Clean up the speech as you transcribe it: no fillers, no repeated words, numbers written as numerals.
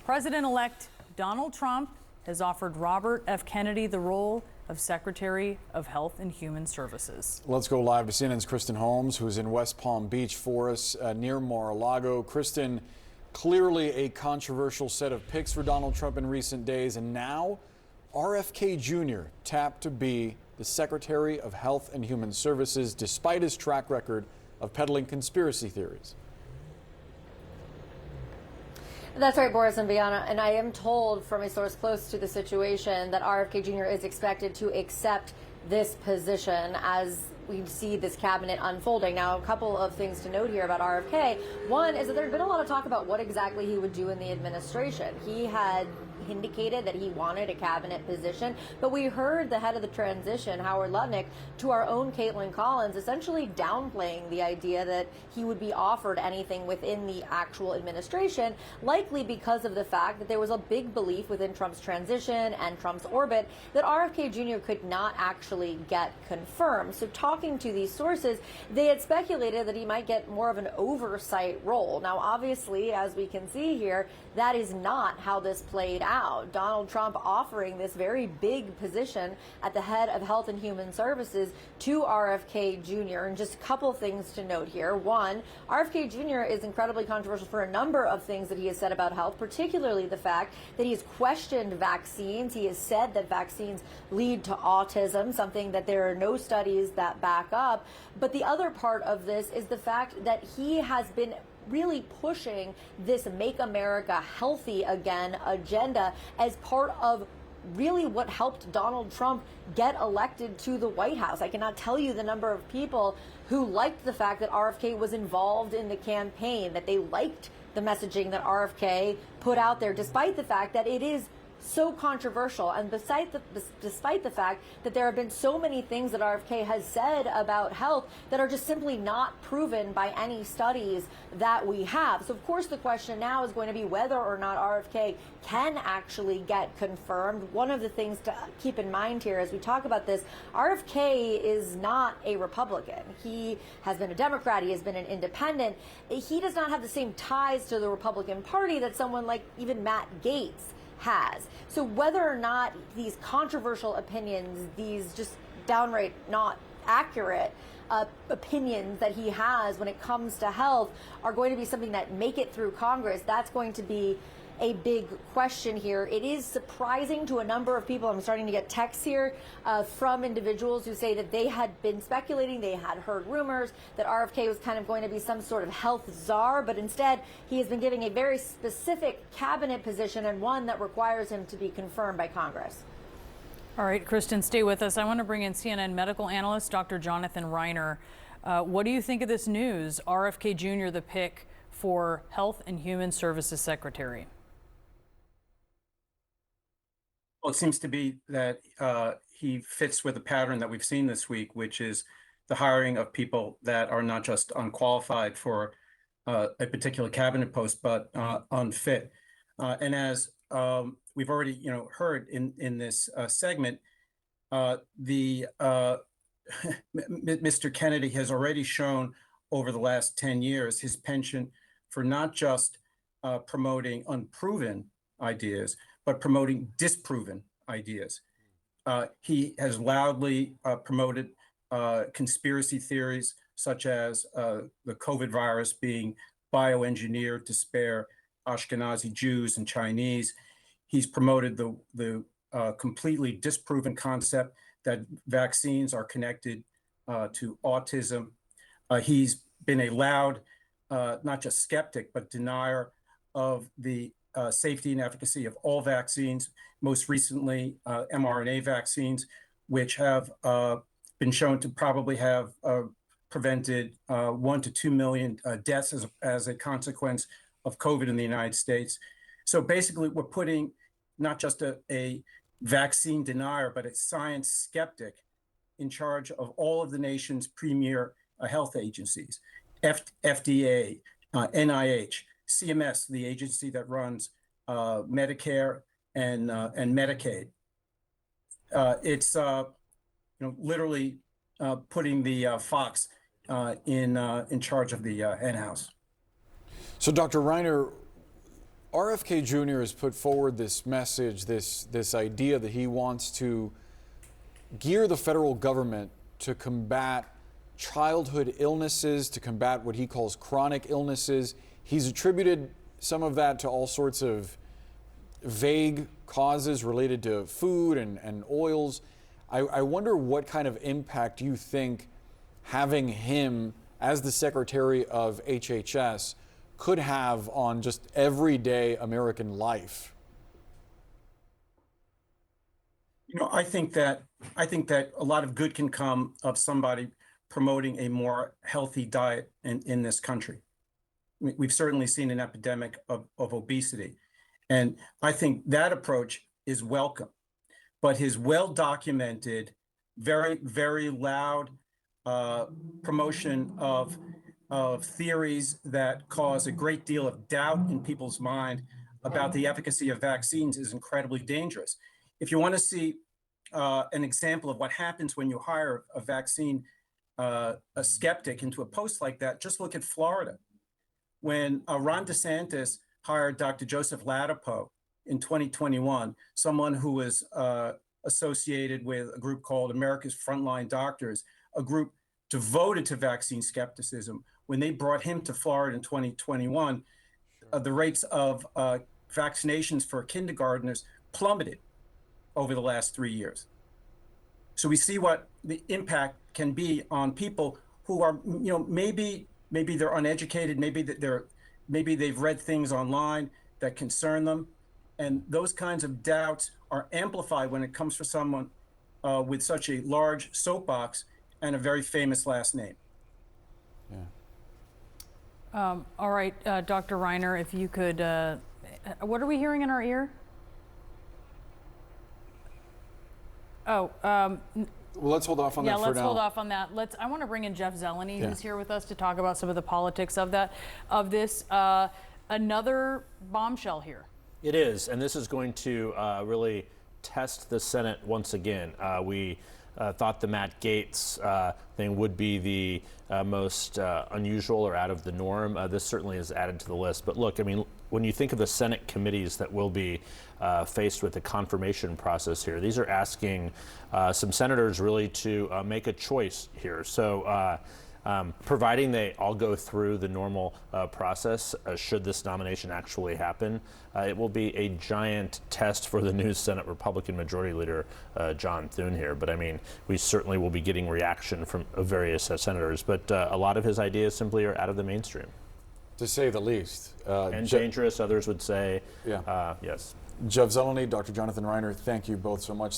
President-elect Donald Trump has offered Robert F. Kennedy the role of Secretary of Health and Human Services. Let's go live to CNN's Kristen Holmes, who's in West Palm Beach for us near Mar-a-Lago. Kristen, clearly a controversial set of picks for Donald Trump in recent days, and now RFK Jr. tapped to be the Secretary of Health and Human Services despite his track record of peddling conspiracy theories. That's right, Boris and Bianna, and I am told from a source close to the situation that RFK Jr. is expected to accept this position as we see this cabinet unfolding. Now, a couple of things to note here about RFK. One is that there's been a lot of talk about what exactly he would do in the administration. He had indicated that he wanted a cabinet position, but we heard the head of the transition, Howard Lutnick, to our own Caitlin Collins, essentially downplaying the idea that he would be offered anything within the actual administration, likely because of the fact that there was a big belief within Trump's transition and Trump's orbit that RFK Jr. could not actually get confirmed. So talking to these sources, they had speculated that he might get more of an oversight role. Now, obviously, as we can see here, that is not how this played out. Donald Trump offering this very big position at the head of Health and Human Services to RFK Jr. And just a couple things to note here. One, RFK Jr. is incredibly controversial for a number of things that he has said about health, particularly the fact that he has questioned vaccines. He has said that vaccines lead to autism, something that there are no studies that back up. But the other part of this is the fact that he has been really pushing this Make America Healthy Again agenda as part of really what helped Donald Trump get elected to the White House. I cannot tell you the number of people who liked the fact that RFK was involved in the campaign, that they liked the messaging that RFK put out there, despite the fact that it is so controversial, and despite the fact that there have been so many things that RFK has said about health that are just simply not proven by any studies that we have. So of course the question now is going to be whether or not RFK can actually get confirmed. One of the things to keep in mind here as we talk about this, RFK is not a Republican. He has been a Democrat, he has been an independent. He does not have the same ties to the Republican Party that someone like even Matt Gaetz has. So whether or not these controversial opinions, these just downright not accurate opinions that he has when it comes to health are going to be something that make it through Congress, that's going to be a big question here. It is surprising to a number of people. I'm starting to get texts here from individuals who say that they had been speculating, they had heard rumors that RFK was kind of going to be some sort of health czar, but instead he has been giving a very specific cabinet position and one that requires him to be confirmed by Congress. All right, Kristen, stay with us. I want to bring in CNN medical analyst Dr. Jonathan Reiner. What do you think of this news? RFK Jr. the pick for Health and Human Services Secretary. Well, it seems to be that he fits with the pattern that we've seen this week, which is the hiring of people that are not just unqualified for a particular cabinet post, but unfit. And as we've already, heard in this segment, Mr. Kennedy has already shown over the last 10 years his penchant for not just promoting unproven ideas, but promoting disproven ideas. He has loudly promoted conspiracy theories such as the COVID virus being bioengineered to spare Ashkenazi Jews and Chinese. He's promoted the completely disproven concept that vaccines are connected to autism. He's been a loud, not just skeptic, but denier of the safety and efficacy of all vaccines, most recently mRNA vaccines, which have been shown to probably have prevented 1 to 2 million deaths as a consequence of COVID in the United States. So basically, we're putting not just a vaccine denier, but a science skeptic in charge of all of the nation's premier health agencies, FDA, NIH, CMS, the agency that runs Medicare and Medicaid. It's literally putting the fox in charge of the hen house. So, Dr. Reiner, RFK Jr. has put forward this message, this idea that he wants to gear the federal government to combat childhood illnesses, to combat what he calls chronic illnesses. He's attributed some of that to all sorts of vague causes related to food and oils. I wonder what kind of impact you think having him as the Secretary of HHS could have on just everyday American life. You know, I think that a lot of good can come of somebody promoting a more healthy diet in this country. We've certainly seen an epidemic of obesity, and I think that approach is welcome. But his well-documented, very, very loud promotion of theories that cause a great deal of doubt in people's mind about the efficacy of vaccines is incredibly dangerous. If you want to see an example of what happens when you hire a vaccine a skeptic into a post like that, just look at Florida. When Ron DeSantis hired Dr. Joseph Ladapo in 2021, someone who was associated with a group called America's Frontline Doctors, a group devoted to vaccine skepticism, when they brought him to Florida in 2021, the rates of vaccinations for kindergartners plummeted over the last 3 years. So we see what the impact can be on people who are, you know, maybe they're uneducated, maybe they've read things online that concern them, and those kinds of doubts are amplified when it comes from someone with such a large soapbox and a very famous last name. All right, Dr. Reiner, if you could, what are we hearing in our ear? Oh, well, let's hold off on that for now. Yeah, let's hold off on that. I want to bring in Jeff Zeleny, who's here with us to talk about some of the politics of this. Another bombshell here. It is, and this is going to really test the Senate once again. We thought the Matt Gaetz thing would be the most unusual or out of the norm. This certainly is added to the list. But look, I mean, when you think of the Senate committees that will be faced with the confirmation process here, these are asking some senators really to make a choice here. So providing they all go through the normal process, should this nomination actually happen, it will be a giant test for the new Senate Republican Majority Leader, John Thune here. But I mean, we certainly will be getting reaction from various senators, but a lot of his ideas simply are out of the mainstream. To say the least. And dangerous, others would say. Yeah. Yes. Jeff Zeleny, Dr. Jonathan Reiner, thank you both so much.